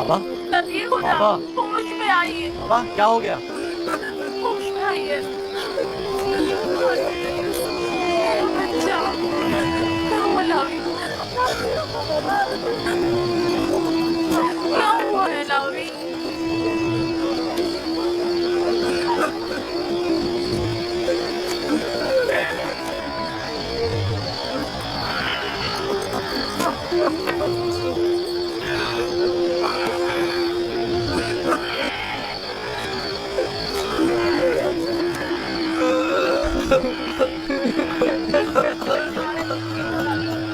بابا نبی خدا بابا ہوش میں آئیے، بابا کیا ہو گیا؟ ہوش میں آئیے۔ بچہ کیا ہوا لاوی؟ کیا ہوا ہے لاوی؟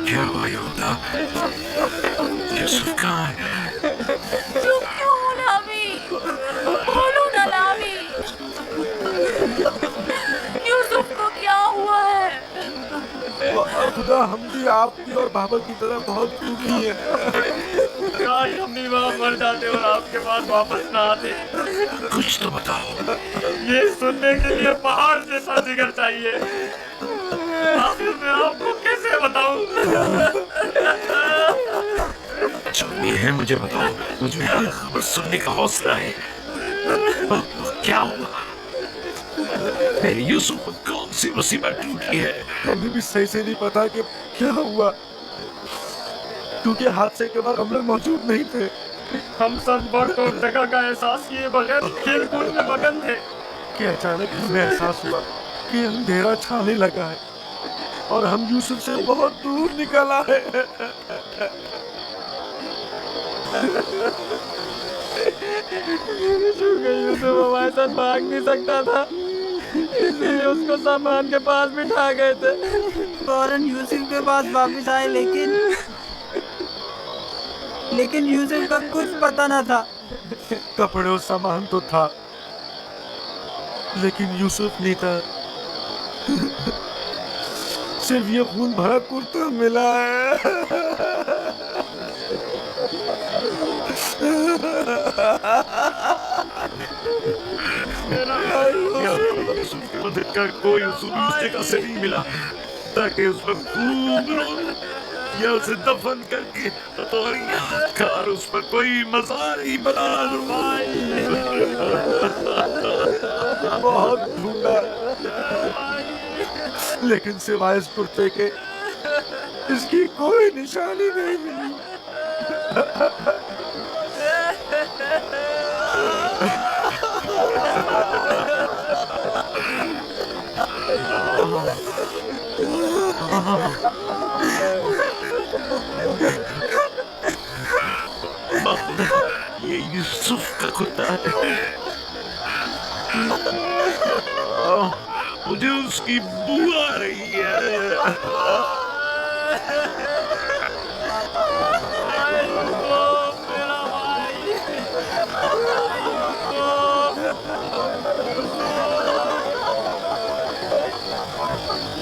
کیا ہوا یہودا؟ یوسف کہاں ہے؟ چپ کیوں ہو لاوی؟ بولو نا لاوی، یوسف کو کیا ہوا ہے؟ خدا ہم بھی آپ کی اور بابا کی طرح بہت دکھی ہیں۔ کاش ہم بھی وہاں مر جاتے اور آپ کے پاس واپس نہ آتے۔ کچھ تو بتاؤ۔ یہ سننے کے لیے پہاڑ جیسا جگر چاہیے۔ آخر میں آپ کو کیسے بتاؤں؟ جو بھی ہے مجھے بتاؤ، مجھے ہر خبر سننے کا حوصلہ ہے۔ کیا ہوا؟ میری یوسف کو کون سی مصیبت ٹوٹی ہے؟ ہمیں بھی صحیح سے نہیں پتا کہ کیا ہوا، کیونکہ حادثے کے بعد ہم لوگ موجود نہیں تھے۔ ہم سب وقت اور جگہ کا احساس کیے بغیر کھیل کود میں مگن تھے کہ اچانک ہمیں احساس ہوا کہ اندھیرا چھانے لگا ہے اور ہم یوسف سے بہت دور نکل آئے۔ چونکہ یوسف ہمارے ساتھ بھاگ نہیں سکتا تھا، اس لیے اس کو سامان کے پاس بٹھا گئے تھے۔ فوراً یوسف کے پاس واپس آئے، لیکن یوسف کا کچھ پتہ نہ تھا۔ کپڑے اور سامان تو تھا لیکن یوسف نہیں تھا۔ صرف یہ خون بھرا کرتا ملا ہے۔ یوسف کی مدد کا کوئی اصول اس جگہ سے نہیں ملا تاکہ اس پر خوب رو یا اسے دفن کر کے اور یادگار اس پر کوئی مزار ہی بنا لوں۔ بہت ڈھونڈا لیکن سوائے اس کرتے کے اس کی کوئی نشانی نہیں ملی۔ یہ یوسف کا کتا ہے، مجھے اس کی بو آ رہی ہے۔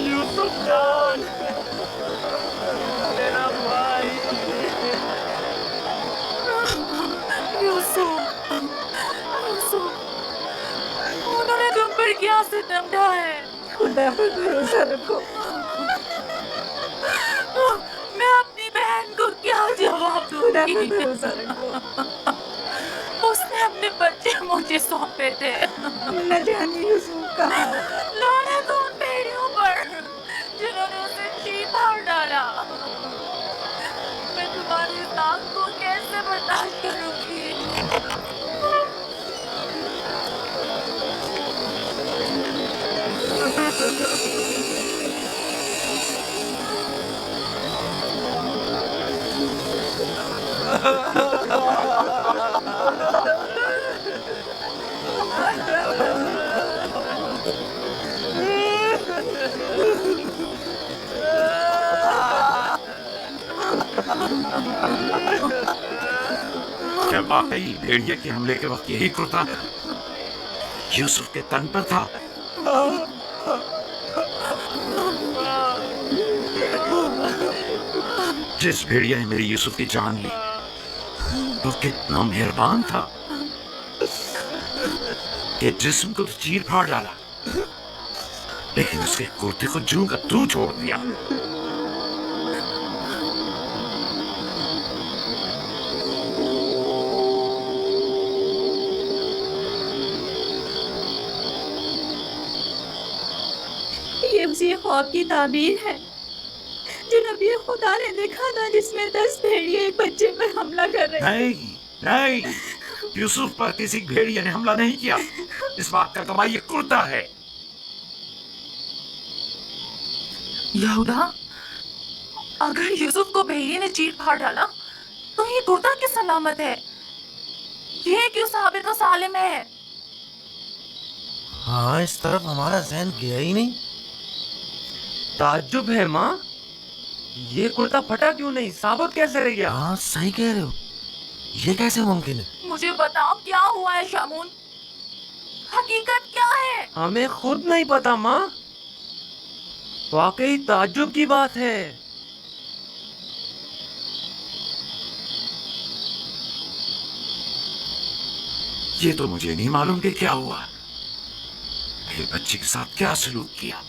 یوسف جان، میرا بھائی۔ یوسف، انہوں نے تم پر کیا ستم ڈھایا ہے؟ خدا پر بھروسہ رکھو۔ میں اپنی بہن کو کیا جواب دوں خدا پر گی؟ بھروسہ رکھو۔ اس نے اپنے بچے مجھے سونپے تھے۔ نہ جانے یوسف کہاں ہے۔ لعنت ان بھیڑیوں پر جنہوں نے اسے چیر پھاڑ ڈالا۔ میں تمہاری اس آگ کو کیسے برداشت کروں گی؟ کیا واقعی بھیڑیا کے حملے کے وقت یہی کرتا یوسف کے تن پر تھا؟ جس بھیڑیا نے میری یوسف کی جان لی وہ کتنا مہربان تھا کہ جسم کو تو چیر پھاڑ ڈالا لیکن اس کے کرتے کو جوں کا توں چھوڑ دیا۔ یہ خواب کی تعبیر ہے جو نبی خدا نے دیکھا تھا، جس میں 10 بھیڑیے ایک بچے پر حملہ کر رہے تھے؟ نہیں، یوسف پر کسی بھیڑیے نے حملہ نہیں کیا. اس بات کا گواہ یہ کرتا ہے. یہودا، اگر یوسف کو بھیڑیے نے چیر پھاڑ ڈالا تو یہ کرتا کس سلامت ہے؟ یہ کیوں ثابت و سالم ہے؟ ہاں، اس طرف ہمارا ذہن گیا ہی نہیں. تعجب ہے ماں، یہ کرتا پھٹا کیوں نہیں؟ ثابت کیسے رہ گیا؟ ہاں صحیح کہہ رہے ہو، یہ کیسے ممکن ہے؟ مجھے بتاؤ کیا ہوا ہے شامون، حقیقت کیا ہے؟ ہمیں خود نہیں پتا ماں، واقعی تعجب کی بات ہے. یہ تو مجھے نہیں معلوم کہ کیا ہوا. میرے بچے کے ساتھ کیا سلوک کیا.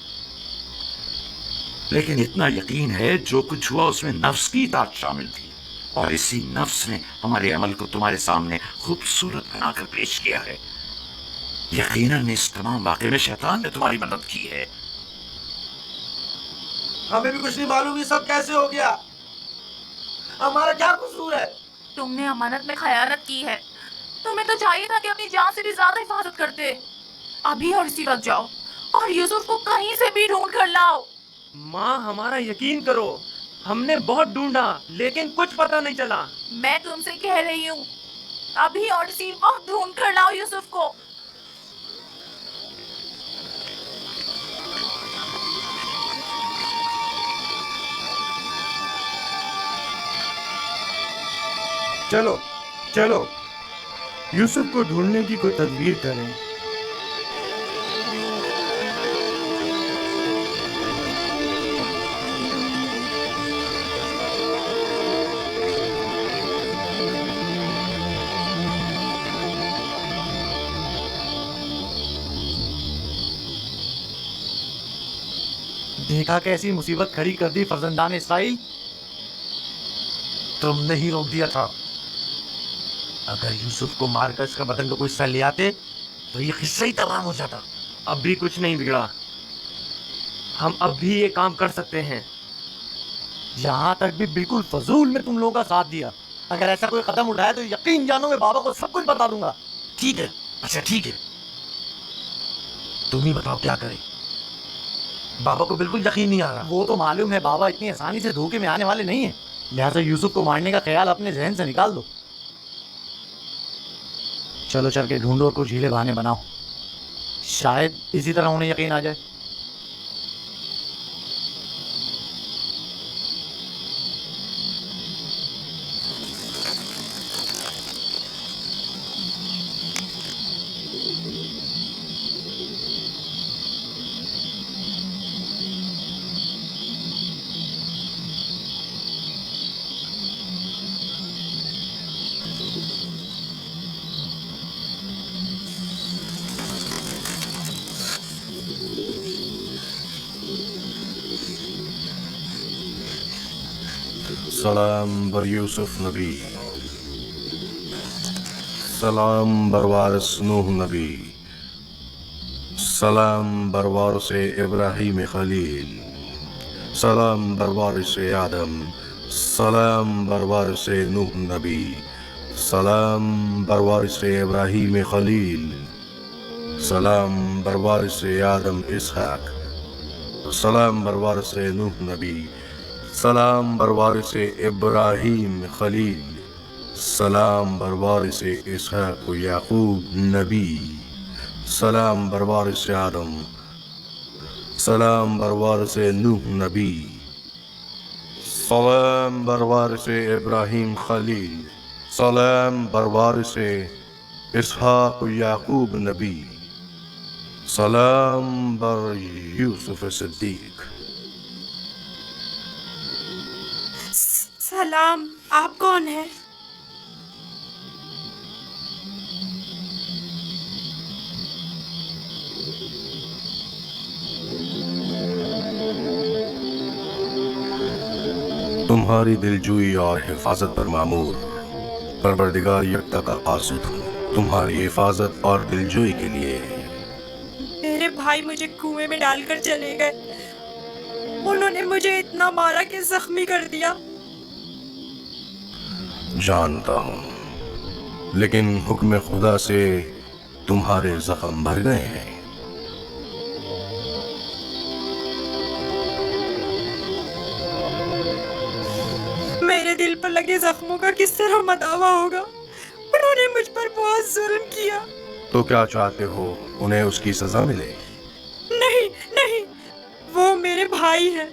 لیکن اتنا یقین ہے جو کچھ ہوا اس میں نفس کی اطاعت شامل تھی، اور اسی نفس نے ہمارے عمل کو تمہارے سامنے خوبصورت بنا کر پیش کیا ہے. یقیناً اس تمام واقعے میں شیطان نے تمہاری مدد کی ہے. ہمیں بھی کچھ نہیں معلوم یہ سب کیسے ہو گیا. ہمارا کیا قصور ہے؟ تم نے امانت میں خیانت کی ہے. تمہیں تو چاہیے تھا کہ اپنی جان سے بھی زیادہ حفاظت کرتے. ابھی اور اسی وقت جاؤ اور یوسف کو کہیں سے بھی ڈھونڈ کر لاؤ. ماں ہمارا یقین کرو، ہم نے بہت ڈھونڈا لیکن کچھ پتہ نہیں چلا. میں تم سے کہہ رہی ہوں، ابھی اور اسی وقت ڈھونڈ کر لاؤ یوسف کو. چلو یوسف کو ڈھونڈنے کی کوئی تدبیر کریں. دیکھا کیسی مصیبت کھڑی کر دی فرزندان اسرائیل. تم نے ہی روک دیا تھا. اگر یوسف کو مار کر اس کا بدن کو کوئی حصہ لے آتے تو یہ قصہ ہی تمام ہو جاتا. اب بھی کچھ نہیں بگڑا، ہم اب بھی یہ کام کر سکتے ہیں. یہاں تک بھی بالکل فضول میں تم لوگوں کا ساتھ دیا. اگر ایسا کوئی قدم اٹھایا تو یقین جانو میں بابا کو سب کچھ بتا دوں گا. ٹھیک ہے، اچھا ٹھیک ہے، تم ہی بتاؤ کیا کریں. بابا کو بالکل یقین نہیں آ رہا. وہ تو معلوم ہے بابا اتنی آسانی سے دھوکے میں آنے والے نہیں ہیں. لہٰذا یوسف کو مارنے کا خیال اپنے ذہن سے نکال دو. چلو چل کے ڈھونڈو اور کچھ ہیلے بہانے بناؤ، شاید اسی طرح انہیں یقین آ جائے. سلام بر یوسف نبی، سلام بر وارث نوح نبی، سلام بر وارث ابراہیم خلیل، سلام بر وارث آدم، سلام بر وارث نوح نبی، سلام بر وارث ابراہیم خلیل، سلام بر وارث آدم اسحاق، سلام بر وارث نوح نبی، سلام بر وارث ابراہیم خلیل، سلام بر وارث اسحاق یعقوب نبی، سلام بر وارث آدم، سلام بر وارث نوح نبی، سلام بر وارث ابراہیم خلیل، سلام بر وارث اسحاق یعقوب نبی، سلام بر یوسف صدیق. سلام، آپ کون ہیں؟ تمہاری دلجوئی اور حفاظت پر مامور پروردگار یکتا کا قاصد ہوں. تمہاری حفاظت اور دلجوئی کے لیے میرے بھائی مجھے کنویں میں ڈال کر چلے گئے انہوں نے مجھے اتنا مارا کہ زخمی کر دیا. جانتا ہوں، لیکن حکم خدا سے تمہارے زخم بھر گئے ہیں. میرے دل پر لگے زخموں کا کس طرح مداوا ہوگا؟ انہوں نے مجھ پر بہت ظلم کیا. تو کیا چاہتے ہو انہیں اس کی سزا ملے؟ نہیں نہیں، وہ میرے بھائی ہیں،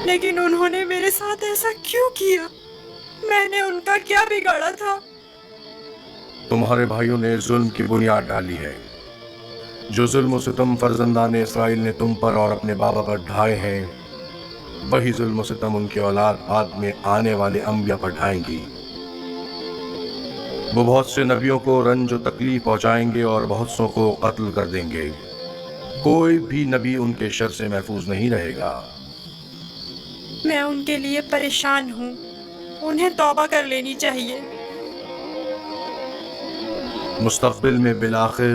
لیکن انہوں نے میرے ساتھ ایسا کیوں کیا؟ میں نے ان کا کیا بگاڑا تھا؟ تمہارے بھائیوں نے ظلم کی بنیاد ڈالی ہے. جو ظلم و ستم فرزندان اسرائیل نے تم پر اور اپنے بابا پر ڈھائے ہیں، وہی ظلم و ستم ان کی اولاد بعد میں آنے والے انبیاء پر ڈھائیں گی. وہ بہت سے نبیوں کو رنج و تکلیف پہنچائیں گے اور بہت سوں کو قتل کر دیں گے. کوئی بھی نبی ان کے شر سے محفوظ نہیں رہے گا. میں ان کے لیے پریشان ہوں. انہیں توبہ کر لینی چاہیے. مستقبل میں بالآخر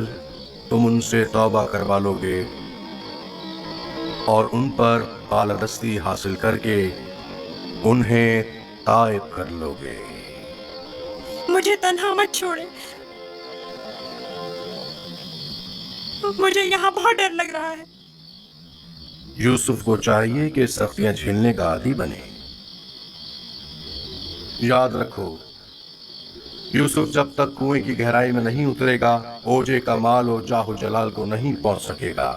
تم ان سے توبہ کروا لو گے اور ان پر بالادستی حاصل کر کے انہیں تائب کر لو گے. مجھے تنہا مت چھوڑے، مجھے یہاں بہت ڈر لگ رہا ہے. یوسف کو چاہیے کہ سختیاں جھیلنے کا عادی بنے. یاد رکھو، یوسف جب تک کنویں کی گہرائی میں نہیں اترے گا، اوجے کا مال اور جاہ و جلال کو نہیں پہنچ سکے گا.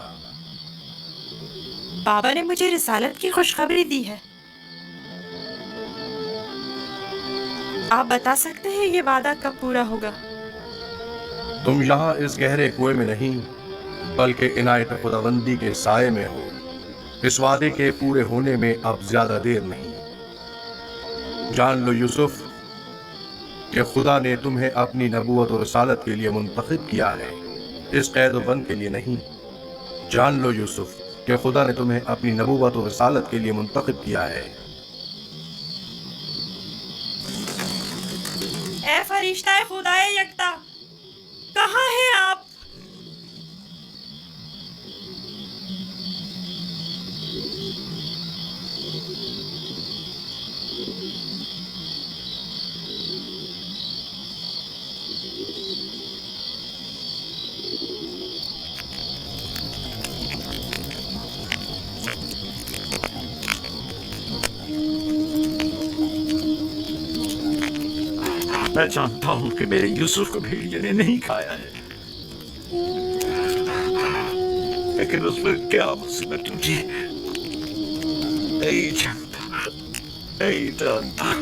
بابا نے مجھے رسالت کی خوشخبری دی ہے. آپ بتا سکتے ہیں یہ وعدہ کب پورا ہوگا؟ تم یہاں اس گہرے کنویں میں نہیں بلکہ عنایت خداوندی کے سائے میں ہو. اس وعدے کے پورے ہونے میں اب زیادہ دیر نہیں. جان لو یوسف کہ خدا نے تمہیں اپنی نبوت اور رسالت کے لیے منتخب کیا ہے، اس قید و بند کے لیے نہیں. جان لو یوسف کہ خدا نے تمہیں اپنی نبوت اور رسالت کے لیے منتخب کیا ہے. اے فرشتہ خدائے یکتا، کہاں ہیں آپ؟ میں جانتا ہوں کہ میرے یوسف کو بھیڑیے نے نہیں کھایا ہے، لیکن اس میں کیا مصیبت ہوگی نہیں جانتا، نہیں جانتا.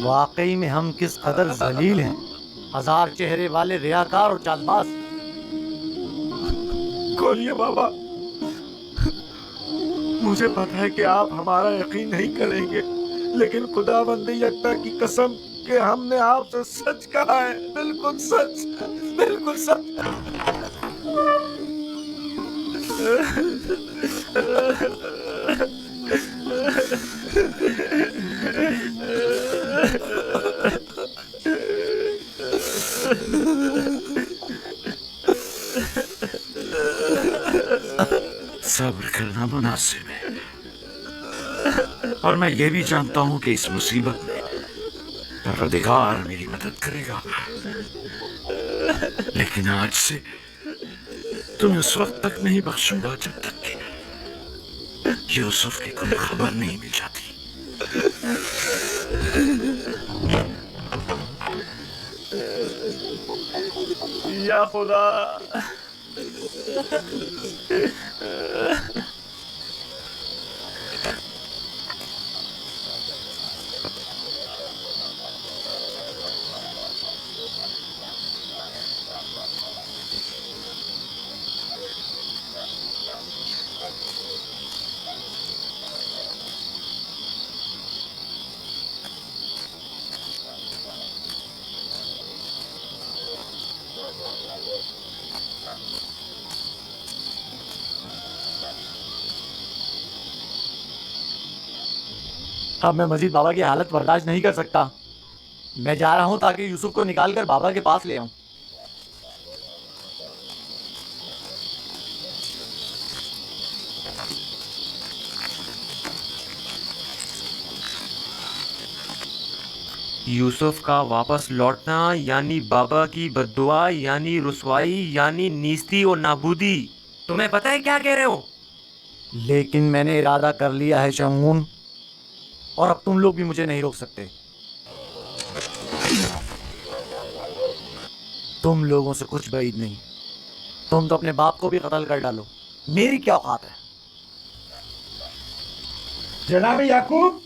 واقعی میں ہم کس قدر ذلیل ہیں، ہزار چہرے والے ریاکار اور چالباز. کھولیے بابا، مجھے پتا ہے کہ آپ ہمارا یقین نہیں کریں گے، لیکن خدا بندی یکتا کی قسم کہ ہم نے آپ سے سچ کہا ہے. بالکل سچ، بالکل سچ. صبر کرنا مناسب ہے، اور میں یہ بھی جانتا ہوں کہ اس مصیبت میں پروردگار میری مدد کرے گا. لیکن آج سے تمہیں اس وقت تک نہیں بخشوں گا جب تک کہ یوسف کی کوئی خبر نہیں مل جاتی. یا خدا، اب میں مزید بابا کی حالت برداشت نہیں کر سکتا. میں جا رہا ہوں تاکہ یوسف کو نکال کر بابا کے پاس لے آؤں. یوسف کا واپس لوٹنا یعنی بابا کی بددعا یعنی رسوائی یعنی نیستی اور نابودی. تمہیں پتہ ہے کیا کہہ رہے ہو؟ لیکن میں نے ارادہ کر لیا ہے شمعون، اور اب تم لوگ بھی مجھے نہیں روک سکتے. تم لوگوں سے کچھ بعید نہیں. تم تو اپنے باپ کو بھی قتل کر ڈالو. میری کیا اوقات ہے؟ جناب یعقوب،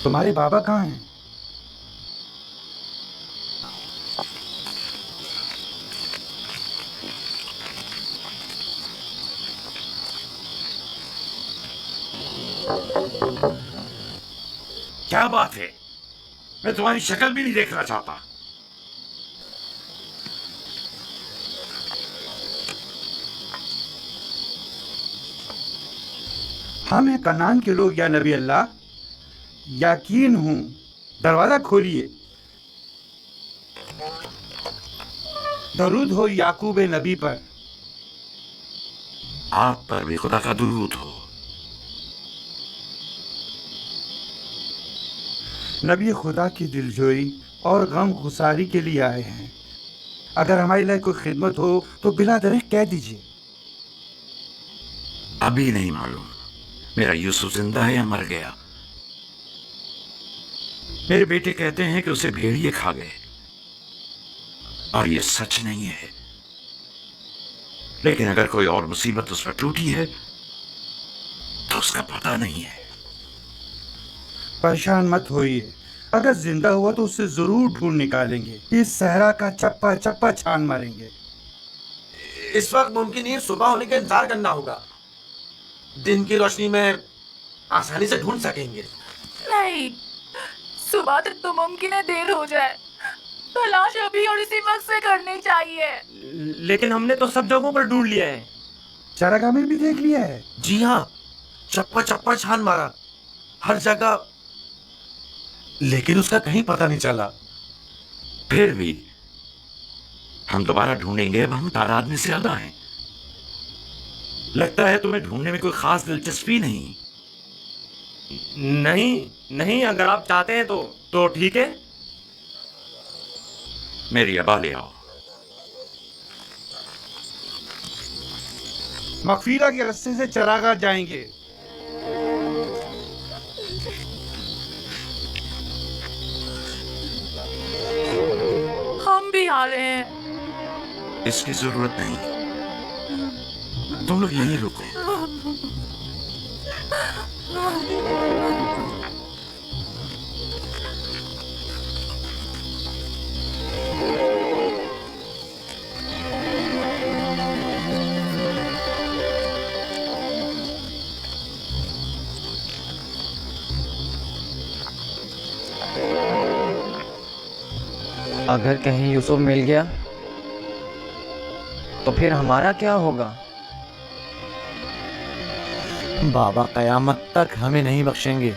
تمہارے بابا کہاں ہیں؟ کیا بات ہے؟ میں تمہاری شکل بھی نہیں دیکھنا چاہتا. ہم ہیں کنعان کے لوگ یا نبی اللہ. یقین ہوں، دروازہ کھولیے. درود ہو یعقوب نبی پر. آپ پر بھی خدا کا درود ہو. نبی خدا کی دلجوئی اور غم گساری کے لیے آئے ہیں. اگر ہمارے لیے کوئی خدمت ہو تو بلا درخت کہہ دیجیے. ابھی نہیں معلوم میرا یوسف زندہ ہے یا مر گیا. میرے بیٹے کہتے ہیں کہ اسے بھیڑیے کھا گئے، اور یہ سچ نہیں ہے. لیکن اگر کوئی اور مصیبت اس پر ٹوٹی ہے تو اس کا پتہ نہیں ہے. پریشان مت ہوئیے، اگر زندہ ہوا تو اسے ضرور ڈھونڈ نکالیں گے. اس صحرا کا چپا چپا چھان ماریں گے. اس وقت ممکن نہیں صبح ہونے کا انتظار کرنا ہوگا. دن کی روشنی میں آسانی سے ڈھونڈ سکیں گے. نہیں، صبح تک تو ممکن ہے دیر ہو جائے. تلاش ابھی اور اسی وقت سے کرنی چاہیے. لیکن ہم نے تو سب جگہوں پر ڈھونڈ لیا ہے. چراگاہ میں بھی دیکھ لیا ہے. جی ہاں، چپا چپا چھان مارا ہر جگہ، لیکن اس کا کہیں پتہ نہیں چلا. پھر بھی ہم دوبارہ ڈھونڈیں گے. اب ہم تعداد میں زیادہ ہیں. لگتا ہے تمہیں ڈھونڈنے میں کوئی خاص دلچسپی نہیں. نہیں، اگر آپ چاہتے ہیں تو ٹھیک ہے. میری ابا لے آؤ. مغفرہ کے رستے سے چراگاہ جائیں گے. ہم بھی آ رہے ہیں. اس کی ضرورت نہیں، تم لوگ یہیں رکو. اگر کہیں یوسف مل گیا تو پھر ہمارا کیا ہوگا؟ بابا قیامت تک ہمیں نہیں بخشیں گے.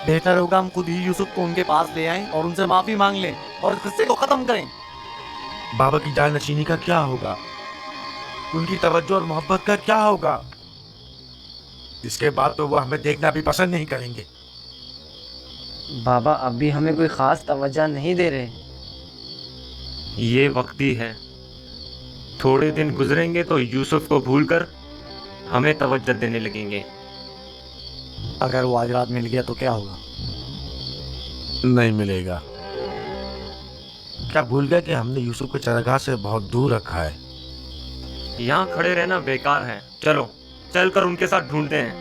بہتر ہوگا ہم خود ہی یوسف کو ان کے پاس لے آئیں اور ان سے معافی مانگ لیں اور اس قصے کو ختم کریں. بابا کی جان نشینی کا کیا ہوگا؟ ان کی توجہ اور محبت کا کیا ہوگا؟ اس کے بعد تو وہ ہمیں دیکھنا بھی پسند نہیں کریں گے. بابا اب بھی ہمیں کوئی خاص توجہ نہیں دے رہے. یہ وقتی ہے. تھوڑے دن گزریں گے تو یوسف کو بھول کر ہمیں توجہ دینے لگیں گے. اگر وہ آج رات مل گیا تو کیا ہوگا؟ نہیں ملے گا. کیا بھول گیا کہ ہم نے یوسف کو چراگاہ سے بہت دور رکھا ہے؟ یہاں کھڑے رہنا بیکار ہے. چلو چل کر ان کے ساتھ ڈھونڈتے ہیں.